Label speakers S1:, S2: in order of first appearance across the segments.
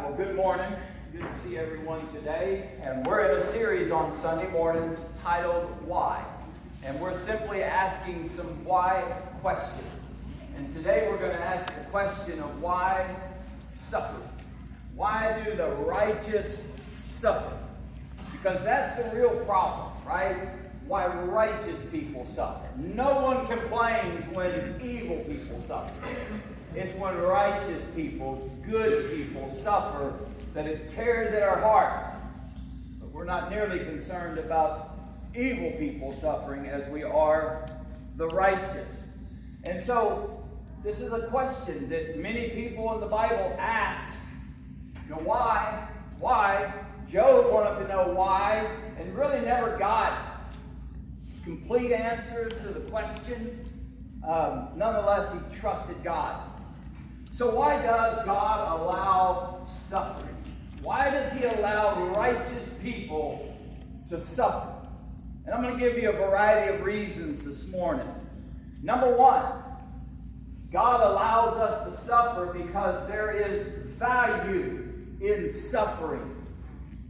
S1: Well, good morning. Good to see everyone today. And we're in a series on Sunday mornings titled Why? And we're simply asking some why questions. And today we're going to ask the question of why suffer? Why do the righteous suffer? Because that's the real problem, right? Why righteous people suffer. No one complains when evil people suffer. It's when righteous people, good people suffer that it tears at our hearts. But we're not nearly concerned about evil people suffering as we are the righteous. And so this is a question that many people in the Bible ask. Why? Why? Job wanted to know why and really never got complete answers to the question. Nonetheless, he trusted God. So why does God allow suffering? Why does he allow righteous people to suffer? And I'm going to give you a variety of reasons this morning. Number one, God allows us to suffer because there is value in suffering.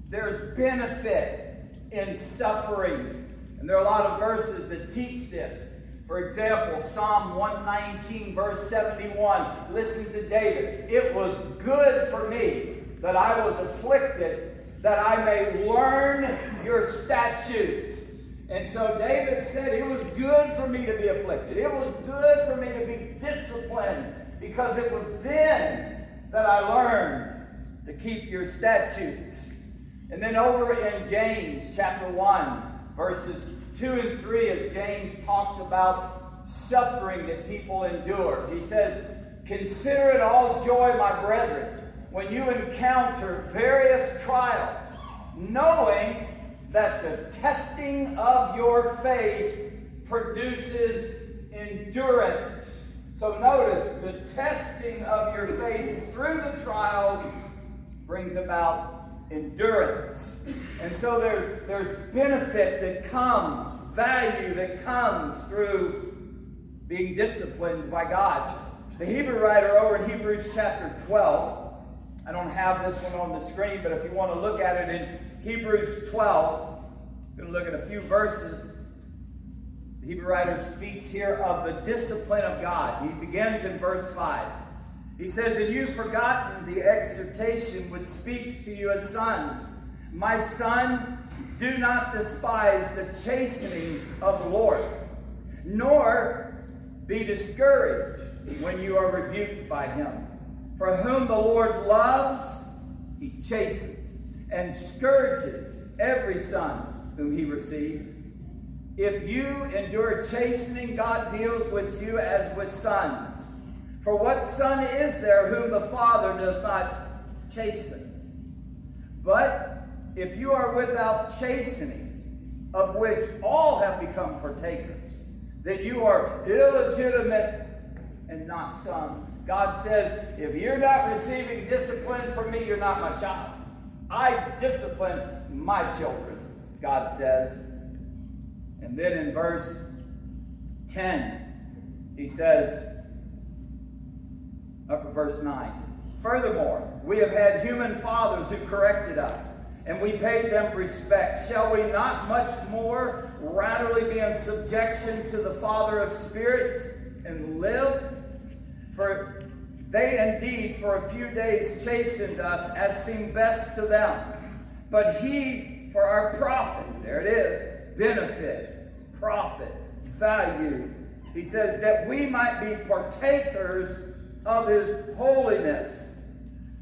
S1: There's benefit in suffering. And there are a lot of verses that teach this. For example, Psalm 119, verse 71. Listen to David. It was good for me that I was afflicted, that I may learn your statutes. And so David said, it was good for me to be afflicted. It was good for me to be disciplined, because it was then that I learned to keep your statutes. And then over in James chapter 1, verses 2 and 3, as James talks about suffering that people endure. He says, consider it all joy, my brethren, when you encounter various trials, knowing that the testing of your faith produces endurance. So notice, the testing of your faith through the trials brings about endurance. And so there's benefit that comes, value that comes through being disciplined by God. The Hebrew writer over in Hebrews chapter 12, I don't have this one on the screen, but if you want to look at it in Hebrews 12, we're going to look at a few verses. The Hebrew writer speaks here of the discipline of God. He begins in verse 5. He says, and you've forgotten the exhortation which speaks to you as sons. My son, do not despise the chastening of the Lord, nor be discouraged when you are rebuked by him. For whom the Lord loves, he chastens, and scourges every son whom he receives. If you endure chastening, God deals with you as with sons. For what son is there whom the Father does not chasten? But if you are without chastening, of which all have become partakers, then you are illegitimate and not sons. God says, if you're not receiving discipline from me, you're not my child. I discipline my children, God says. And then in verse 10, he says, up at verse 9. Furthermore, we have had human fathers who corrected us, and we paid them respect. Shall we not much more readily be in subjection to the Father of spirits and live? For they indeed for a few days chastened us as seemed best to them. But he for our profit, there it is, benefit, profit, value. He says that we might be partakers of his holiness.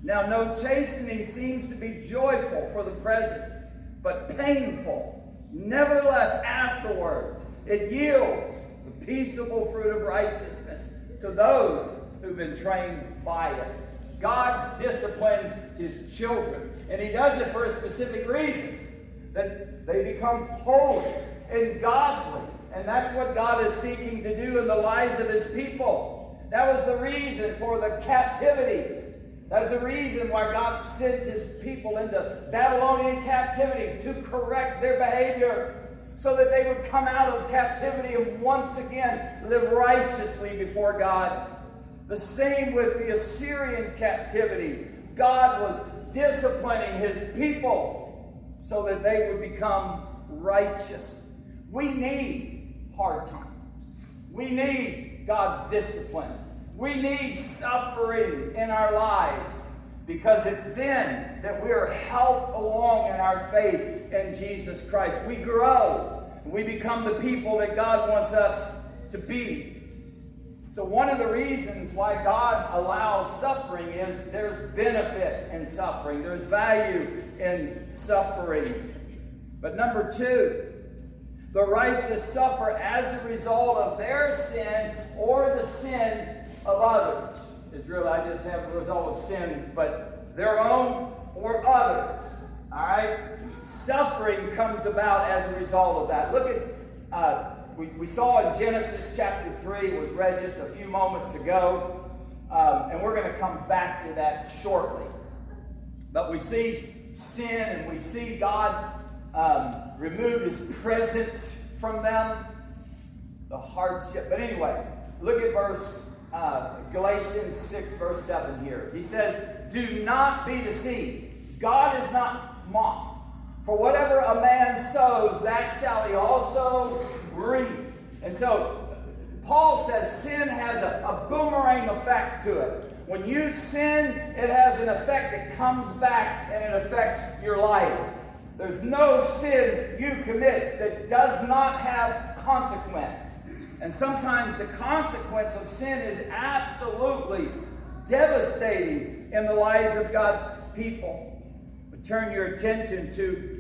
S1: Now, no chastening seems to be joyful for the present, but painful. Nevertheless, afterwards, it yields the peaceable fruit of righteousness to those who've been trained by it. God disciplines his children, and he does it for a specific reason, that they become holy and godly. And that's what God is seeking to do in the lives of his people. That was the reason for the captivities. That's the reason why God sent his people into Babylonian captivity, to correct their behavior, so that they would come out of captivity and once again live righteously before God. The same with the Assyrian captivity. God was disciplining his people so that they would become righteous. We need hard times. We need God's discipline. We need suffering in our lives, because it's then that we are helped along in our faith in Jesus Christ. We grow. We become the people that God wants us to be. So one of the reasons why God allows suffering is there's benefit in suffering. There's value in suffering. But number two, the righteous suffer as a result of their sin or the sin of others. It's really, I just have a result of sin, but their own or others. All right? Suffering comes about as a result of that. Look at, we saw in Genesis chapter 3, it was read just a few moments ago, and we're going to come back to that shortly. But we see sin, and we see God remove his presence from them, the hardship. But anyway, look at Galatians 6, verse 7 here. He says, do not be deceived. God is not mocked. For whatever a man sows, that shall he also reap. And so, Paul says sin has a boomerang effect to it. When you sin, it has an effect that comes back and it affects your life. There's no sin you commit that does not have consequence. And sometimes the consequence of sin is absolutely devastating in the lives of God's people. But turn your attention to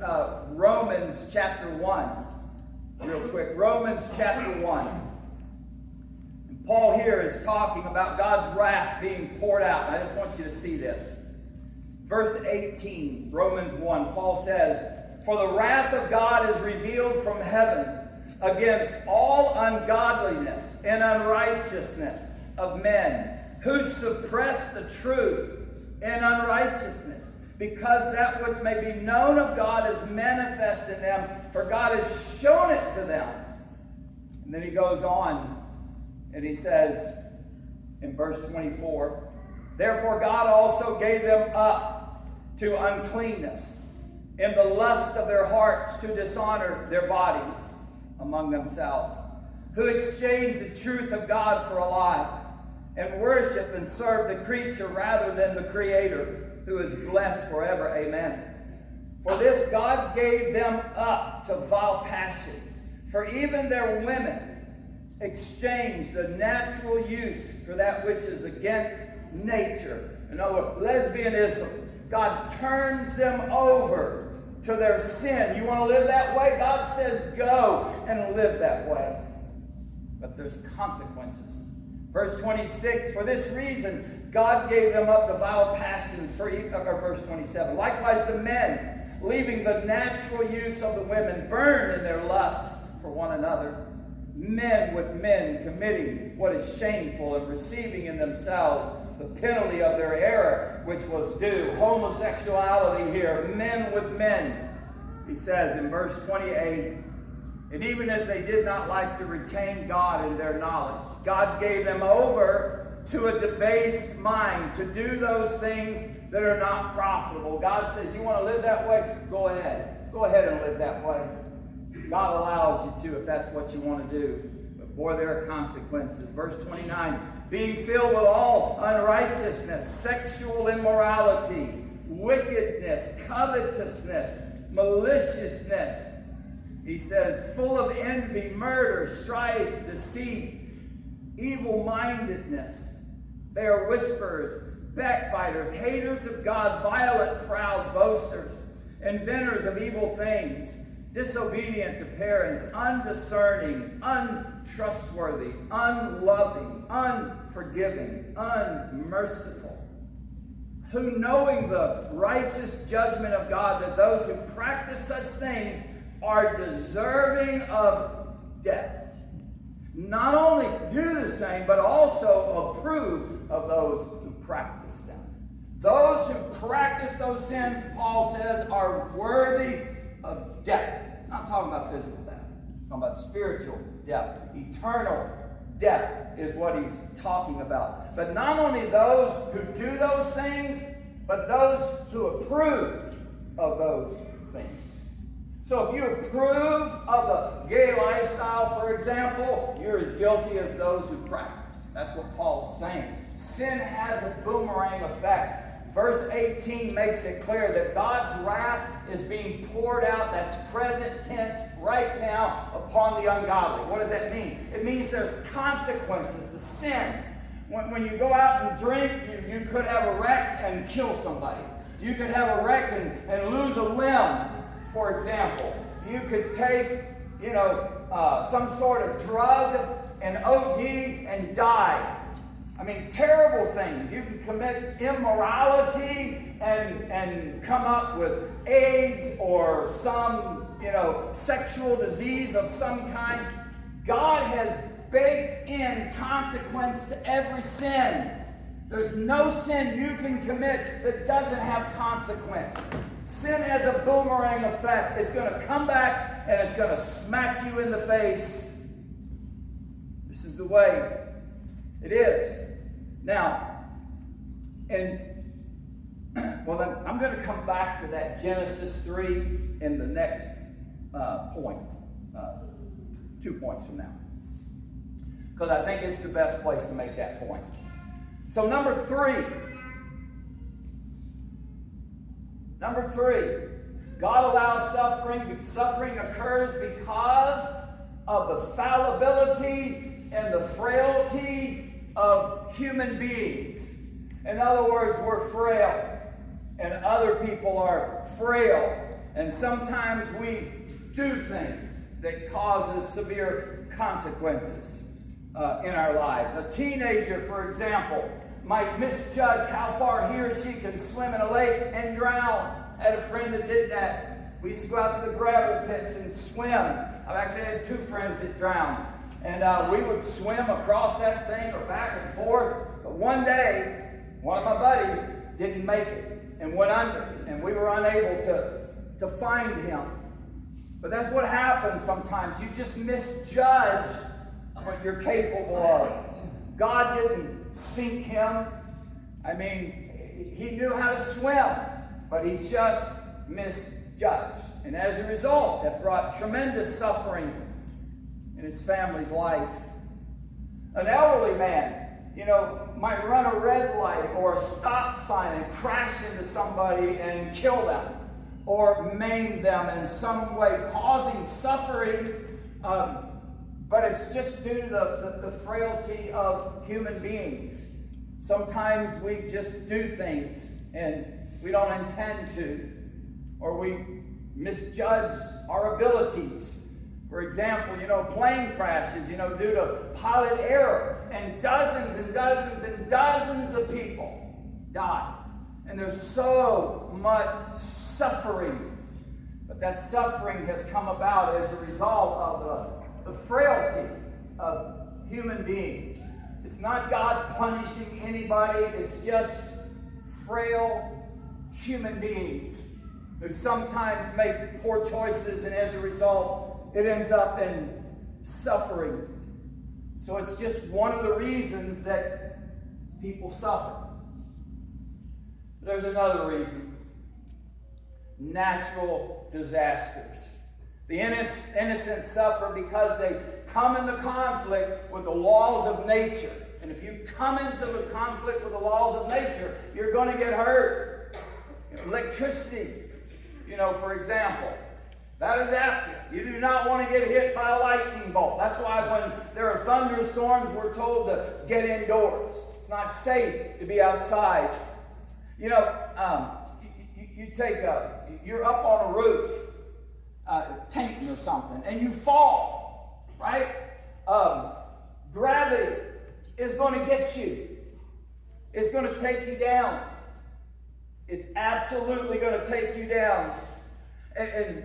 S1: Romans chapter 1. Real quick. Romans chapter 1. And Paul here is talking about God's wrath being poured out. And I just want you to see this. Verse 18, Romans 1, Paul says, for the wrath of God is revealed from heaven against all ungodliness and unrighteousness of men who suppress the truth in unrighteousness, because that which may be known of God is manifest in them, for God has shown it to them. And then he goes on and he says in verse 24, therefore God also gave them up to uncleanness in the lust of their hearts to dishonor their bodies among themselves, who exchanged the truth of God for a lie, and worship and serve the creature rather than the Creator, who is blessed forever. Amen. For this God gave them up to vile passions, for even their women exchanged the natural use for that which is against nature. In other words, lesbianism. God turns them over to their sin. You want to live that way? God says go and live that way. But there's consequences. Verse 26, for this reason God gave them up to vile passions. Verse 27, likewise the men, leaving the natural use of the women, burn in their lust for one another. Men with men committing what is shameful and receiving in themselves the penalty of their error, which was due. Homosexuality here, men with men. He says in verse 28, and even as they did not like to retain God in their knowledge, God gave them over to a debased mind to do those things that are not profitable. God says, you want to live that way? Go ahead. Go ahead and live that way. God allows you to if that's what you want to do. But boy, there are consequences. Verse 29, being filled with all unrighteousness, sexual immorality, wickedness, covetousness, maliciousness. He says, full of envy, murder, strife, deceit, evil-mindedness. They are whisperers, backbiters, haters of God, violent, proud, boasters, inventors of evil things, disobedient to parents, undiscerning, untrustworthy, unloving, unforgiving, unmerciful, who, knowing the righteous judgment of God, that those who practice such things are deserving of death, not only do the same, but also approve of those who practice them. Those who practice those sins, Paul says, are worthy of death. I'm not talking about physical death. I'm talking about spiritual death. Eternal death is what he's talking about. But not only those who do those things, but those who approve of those things. So if you approve of the gay lifestyle, for example, you're as guilty as those who practice. That's what Paul is saying. Sin has a boomerang effect. Verse 18 makes it clear that God's wrath is being poured out, that's present tense, right now upon the ungodly. What does that mean? It means there's consequences to sin. When you go out and drink, you could have a wreck and kill somebody. You could have a wreck and lose a limb, for example. You could take, some sort of drug and OD and die. I mean, terrible things. You could commit immorality and come up with AIDS or some, sexual disease of some kind. God has baked in consequence to every sin. There's no sin you can commit that doesn't have consequence. Sin has a boomerang effect. It's going to come back and it's going to smack you in the face. This is the way it is. Now, I'm going to come back to that Genesis 3 in the next point, 2 points from now, because I think it's the best place to make that point. So number three, God allows suffering. Suffering occurs because of the fallibility and the frailty of human beings. In other words, we're frail, and other people are frail, and sometimes we do things that causes severe consequences in our lives. A teenager, for example, might misjudge how far he or she can swim in a lake and drown. I had a friend that did that. We used to go out to the gravel pits and swim. I've actually had 2 friends that drowned. And we would swim across that thing or back and forth. But one day, one of my buddies didn't make it and went under. And we were unable to find him. But that's what happens sometimes. You just misjudge what you're capable of. God didn't sink him. I mean, he knew how to swim, but he just misjudged. And as a result, that brought tremendous suffering in his family's life. An elderly man, might run a red light or a stop sign and crash into somebody and kill them or maim them in some way, causing suffering. But it's just due to the frailty of human beings. Sometimes we just do things and we don't intend to, or we misjudge our abilities. For example, plane crashes, due to pilot error, and dozens and dozens and dozens of people die. And there's so much suffering. But that suffering has come about as a result of the frailty of human beings. It's not God punishing anybody. It's just frail human beings who sometimes make poor choices, and as a result, it ends up in suffering. So it's just one of the reasons that people suffer. There's another reason. Natural disasters. The innocent suffer because they come into conflict with the laws of nature. And if you come into the conflict with the laws of nature, you're going to get hurt. Electricity, for example, that is active. You do not want to get hit by a lightning bolt. That's why when there are thunderstorms, we're told to get indoors. It's not safe to be outside. You're up on a roof, painting or something, and you fall, right? Gravity is going to get you. It's going to take you down. It's absolutely going to take you down. And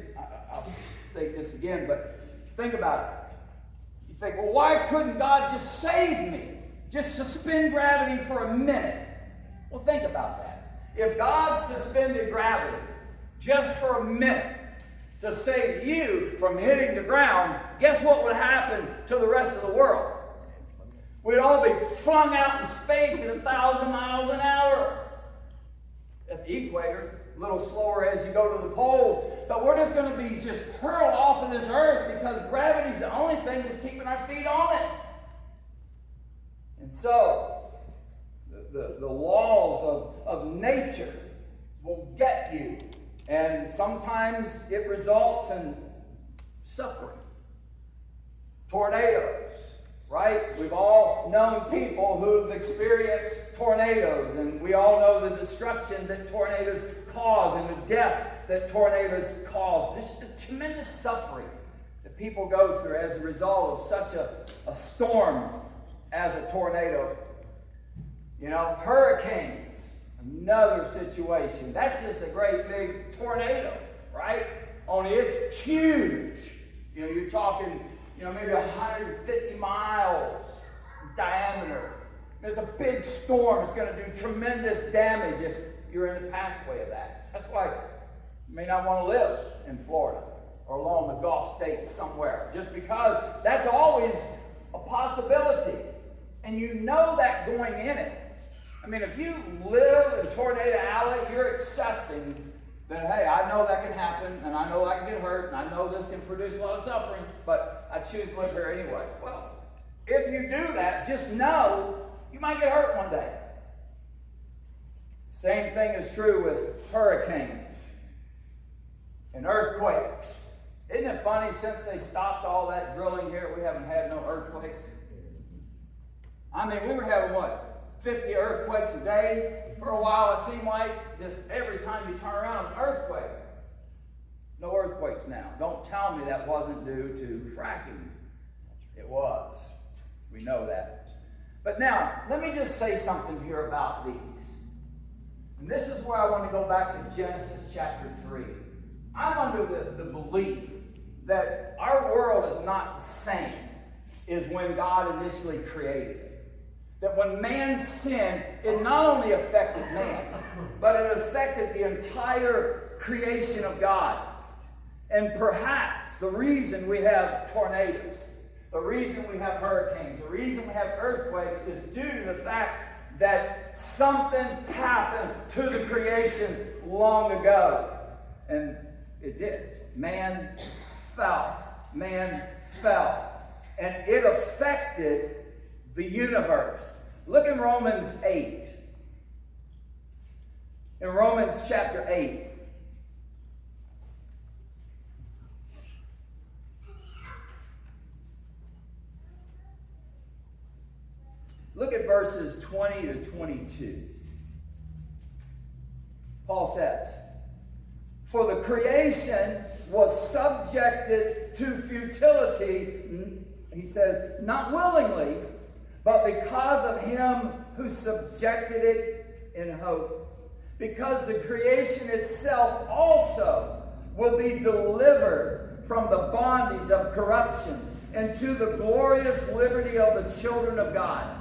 S1: I'll state this again, but think about it. You think, well, why couldn't God just save me? Just suspend gravity for a minute. Well, think about that. If God suspended gravity just for a minute to save you from hitting the ground, guess what would happen to the rest of the world? We'd all be flung out in space at 1,000 miles an hour. the equator, a little slower as you go to the poles. But we're just going to be just hurled off of this earth because gravity's the only thing that's keeping our feet on it. And so, the laws of nature will get you. And sometimes it results in suffering. Tornadoes, right? We've all known people who've experienced tornadoes, and we all know the destruction that tornadoes cause and the death that tornadoes cause. This the tremendous suffering that people go through as a result of such a storm as a tornado. You know, hurricanes, another situation. That's just a great big tornado, right? Only it's huge. You know, you're talking, maybe 150 miles diameter. There's a big storm. It's going to do tremendous damage if you're in the pathway of that. That's why you may not want to live in Florida or along the Gulf states somewhere, just because that's always a possibility. And you know that going in it. I mean, if you live in Tornado Alley, you're accepting that, hey, I know that can happen, and I know I can get hurt, and I know this can produce a lot of suffering, but I choose to live here anyway. Well, if you do that, just know you might get hurt one day. Same thing is true with hurricanes and earthquakes. Isn't it funny, since they stopped all that drilling here, we haven't had no earthquakes? I mean, we were having, 50 earthquakes a day for a while. It seemed like just every time you turn around, an earthquake. No earthquakes now. Don't tell me that wasn't due to fracking. It was. We know that. But now, let me just say something here about these. And this is where I want to go back to Genesis chapter 3. I'm under the belief that our world is not the same as when God initially created it. That when man sinned, it not only affected man, but it affected the entire creation of God. And perhaps the reason we have tornadoes, the reason we have hurricanes, the reason we have earthquakes is due to the fact that something happened to the creation long ago. And it did. Man fell. Man fell. And it affected the universe. Look in Romans 8. In Romans chapter 8. Look at verses 20 to 22. Paul says, "For the creation was subjected to futility," he says, "not willingly, but because of him who subjected it in hope. Because the creation itself also will be delivered from the bondage of corruption into the glorious liberty of the children of God.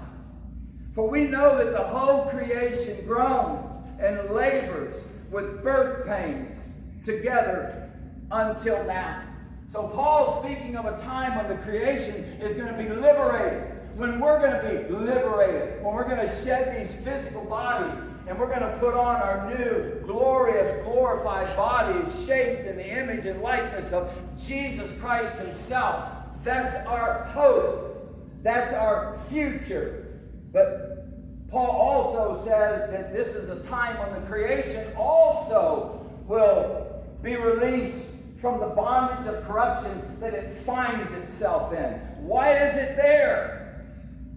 S1: For we know that the whole creation groans and labors with birth pains together until now." So Paul's speaking of a time when the creation is going to be liberated. When we're going to be liberated, when we're going to shed these physical bodies and we're going to put on our new, glorious, glorified bodies shaped in the image and likeness of Jesus Christ himself. That's our hope. That's our future. But Paul also says that this is a time when the creation also will be released from the bondage of corruption that it finds itself in. Why is it there?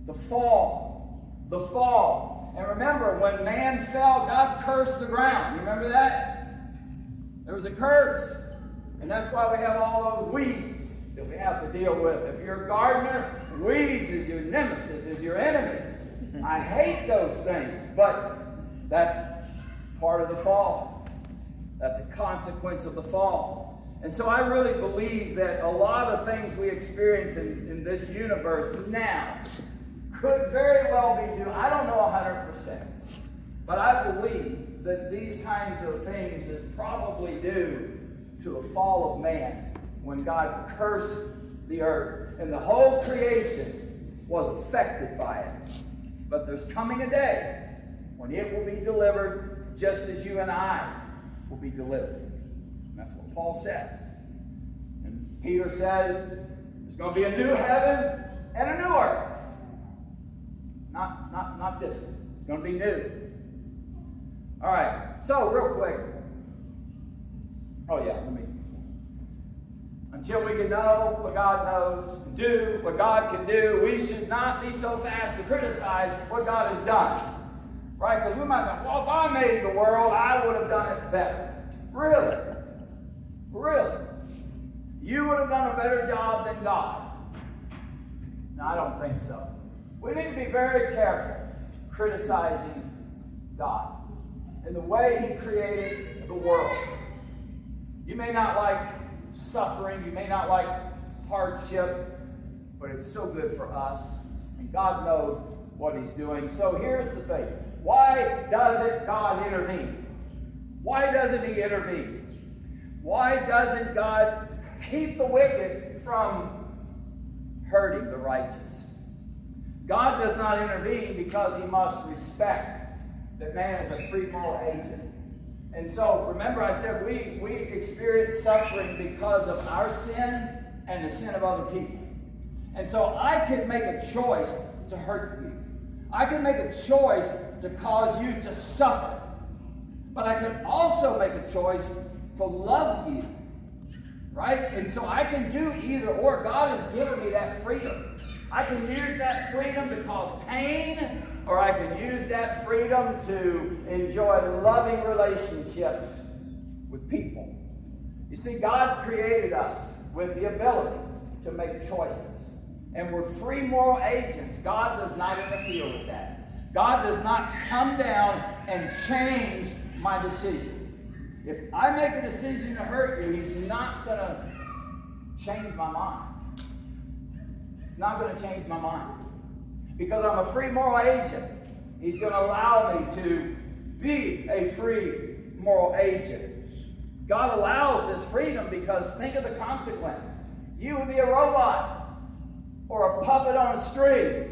S1: The fall. The fall. And remember, when man fell, God cursed the ground. You remember that? There was a curse. And that's why we have all those weeds that we have to deal with. If you're a gardener, weeds is your nemesis, is your enemy. I hate those things, but that's part of the fall. That's a consequence of the fall. And so I really believe that a lot of things we experience in this universe now could very well be due, I don't know 100%, but I believe that these kinds of things is probably due to the fall of man when God cursed the earth and the whole creation was affected by it. But there's coming a day when it will be delivered just as you and I will be delivered. And that's what Paul says. And Peter says there's going to be a new heaven and a new earth. Not this one. It's going to be new. All right. So real quick. Until we can know what God knows, and do what God can do, we should not be so fast to criticize what God has done. Right? Because we might think, well, if I made the world, I would have done it better. Really? Really? You would have done a better job than God? No, I don't think so. We need to be very careful criticizing God and the way He created the world. You may not like suffering, you may not like hardship, but it's so good for us, and God knows what He's doing. So here's the thing. Why doesn't God intervene? Why doesn't He intervene? Why doesn't God keep the wicked from hurting the righteous? God does not intervene because He must respect that man is a free moral agent. And so, remember I said we experience suffering because of our sin and the sin of other people. And so I can make a choice to hurt you. I can make a choice to cause you to suffer. But I can also make a choice to love you. Right? And so I can do either or. God has given me that freedom. I can use that freedom to cause pain, or I can use that freedom to enjoy loving relationships with people. You see, God created us with the ability to make choices. And we're free moral agents. God does not interfere with that. God does not come down and change my decision. If I make a decision to hurt you, He's not going to change my mind. He's not going to change my mind. Because I'm a free moral agent, He's going to allow me to be a free moral agent. God allows this freedom because think of the consequence. You would be a robot or a puppet on a string.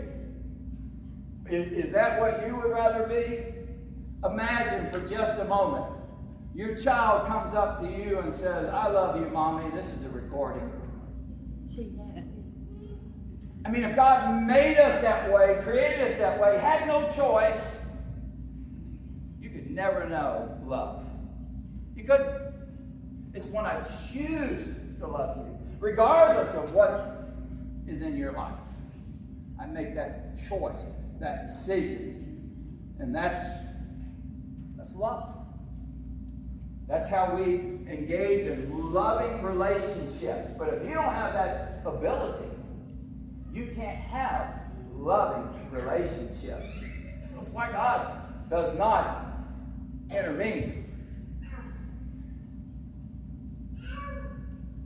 S1: Is that what you would rather be? Imagine for just a moment. Your child comes up to you and says, "I love you, Mommy." This is a recording. I mean, if God made us that way, created us that way, had no choice, you could never know love. You couldn't. It's when I choose to love you, regardless of what is in your life. I make that choice, that decision. And that's love. That's how we engage in loving relationships. But if you don't have that ability, you can't have loving relationships. So that's why God does not intervene.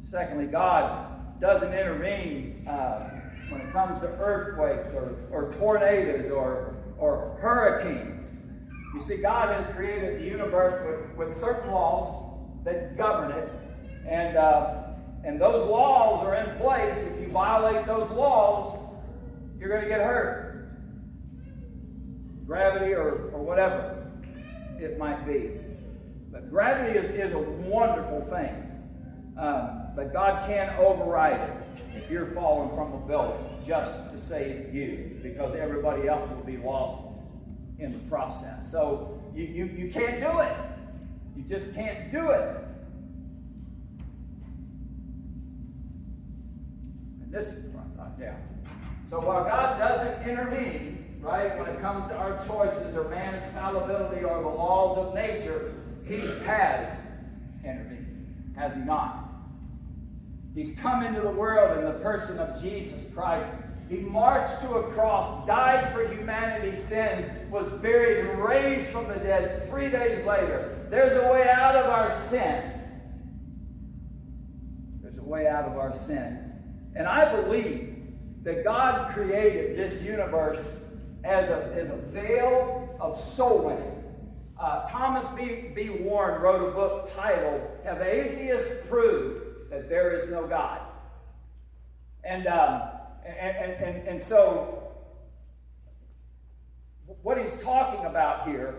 S1: Secondly, God doesn't intervene when it comes to earthquakes or tornadoes or hurricanes. You see, God has created the universe with certain laws that govern it. And those laws are in place. If you violate those laws, you're going to get hurt. Gravity or whatever it might be. But gravity is a wonderful thing. But God can't override it if you're falling from a building just to save you, because everybody else will be lost in the process. So you can't do it. You just can't do it. And this is right down. So while God doesn't intervene, right, when it comes to our choices or man's fallibility or the laws of nature, He has intervened. Has He not? He's come into the world in the person of Jesus Christ. He marched to a cross, died for humanity's sins, was buried and raised from the dead 3 days later. There's a way out of our sin. There's a way out of our sin. And I believe that God created this universe as a veil of soul winning. Thomas B. Warren wrote a book titled, "Have Atheists Proved That There Is No God?" And so what he's talking about here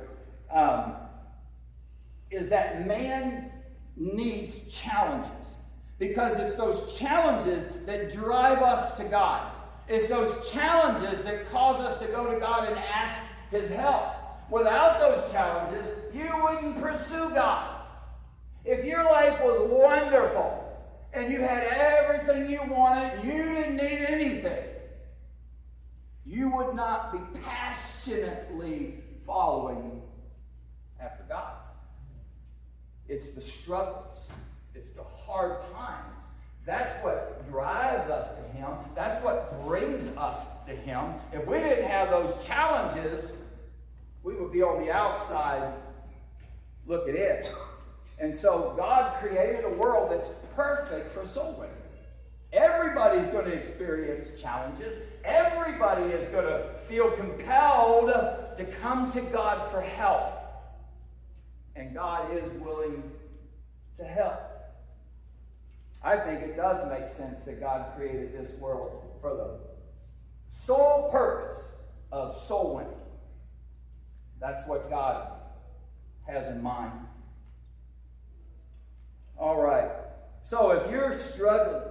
S1: is that man needs challenges, because it's those challenges that drive us to God. It's those challenges that cause us to go to God and ask His help. Without those challenges, you wouldn't pursue God. If your life was wonderful and you had everything you wanted, you didn't need anything, you would not be passionately following after God. It's the struggles. It's the hard times. That's what drives us to Him. That's what brings us to Him. If we didn't have those challenges, we would be on the outside looking in. And so God created a world that's perfect for soul winning. Everybody's going to experience challenges. Everybody is going to feel compelled to come to God for help. And God is willing to help. I think it does make sense that God created this world for the sole purpose of soul winning. That's what God has in mind. All right. So if you're struggling,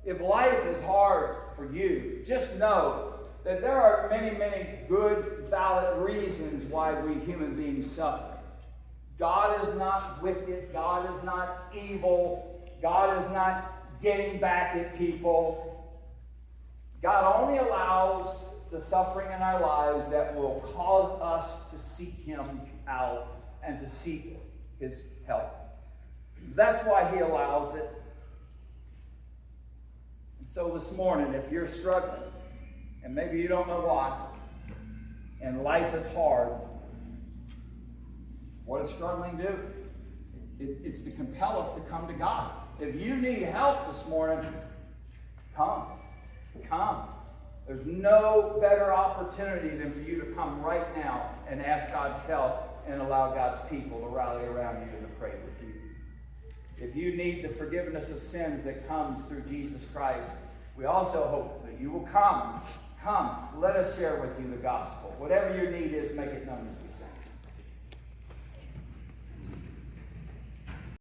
S1: if life is hard for you, just know that there are many, many good, valid reasons why we human beings suffer. God is not wicked. God is not evil. God is not getting back at people. God only allows the suffering in our lives that will cause us to seek Him out and to seek His help. That's why He allows it. And so this morning, if you're struggling, and maybe you don't know why, and life is hard, what does struggling do? It's to compel us to come to God. If you need help this morning, come. Come. There's no better opportunity than for you to come right now and ask God's help and allow God's people to rally around you and to pray with you. If you need the forgiveness of sins that comes through Jesus Christ, we also hope that you will come. Come. Let us share with you the gospel. Whatever your need is, make it known as we sing.